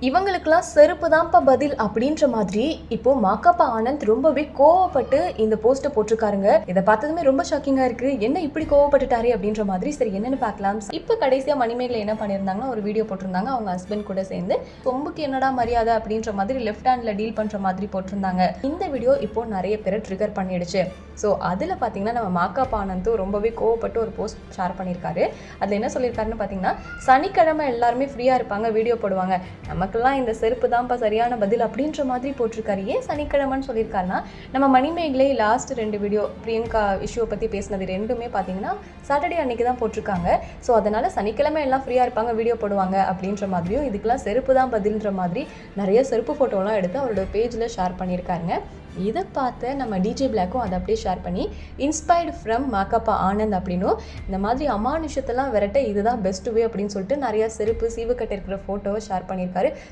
இவங்களுக்கெல்லாம் செருப்பு தான்ப்பா பதில் அப்படின்ற மாதிரி இப்போ மாக்கப்பா ஆனந்த் ரொம்பவே கோவப்பட்டு இந்த போஸ்ட்டை போட்டிருக்காருங்க. இதை பார்த்ததுமே ரொம்ப ஷாக்கிங்கா இருக்கு. என்ன இப்படி கோவப்பட்டுட்டாரு அப்படின்ற மாதிரி. சரி என்னன்னு பார்க்கலாம். இப்போ கடைசியா மணிமேகலை என்ன பண்ணியிருந்தாங்கன்னா ஒரு வீடியோ போட்டிருந்தாங்க. அவங்க ஹஸ்பண்ட் கூட சேர்ந்து சொம்புக்கு என்னடா மரியாதை அப்படின்ற மாதிரி லெஃப்ட் ஹேண்ட்ல டீல் பண்ற மாதிரி போட்டிருந்தாங்க. இந்த வீடியோ இப்போ நிறைய பேரை ட்ரிகர் பண்ணிடுச்சு. ஸோ அதில் பார்த்தீங்கன்னா நம்ம மாக்கப்பா ஆனந்தும் ரொம்பவே கோவப்பட்டு ஒரு போஸ்ட் ஷேர் பண்ணியிருக்காரு. அதில் என்ன சொல்லியிருக்காருன்னு பார்த்தீங்கன்னா, சனிக்கிழமை எல்லாருமே ஃப்ரீயாக இருப்பாங்க, வீடியோ போடுவாங்க, நமக்கெல்லாம் இந்த செருப்பு தான்ப்பா சரியான பதில் அப்படின்ற மாதிரி போட்டிருக்காரு. ஏன் சனிக்கிழமைன்னு சொல்லியிருக்காருன்னா, நம்ம மணிமேகலை லாஸ்ட் 2 வீடியோ பிரியங்கா இஷ்யூவை பற்றி பேசினது ரெண்டுமே பார்த்தீங்கன்னா சாட்டர்டே அன்னைக்கு தான் போட்டிருக்காங்க. ஸோ அதனால் சனிக்கிழமை எல்லாம் ஃப்ரீயாக இருப்பாங்க, வீடியோ போடுவாங்க அப்படின்ற மாதிரியும், இதுக்கெல்லாம் செருப்பு தான் பதில்ன்ற மாதிரி நிறைய செருப்பு ஃபோட்டோலாம் எடுத்து அவரோட பேஜில் ஷேர் பண்ணியிருக்காருங்க. இதை பார்த்து நம்ம டிஜே பிளாக்கும் அதை அப்படியே ஷேர் பண்ணி இன்ஸ்பயர்டு ஃப்ரம் மாக்கப்பா ஆனந்த் அப்படின்னும், இந்த மாதிரி அமானுஷத்தெல்லாம் விரட்ட இதுதான் பெஸ்ட் வே அப்படின்னு சொல்லிட்டு நிறைய செருப்பு சீவுக்கட்டை இருக்கிற ஃபோட்டோவை ஷேர் பண்ணியிருக்காரு.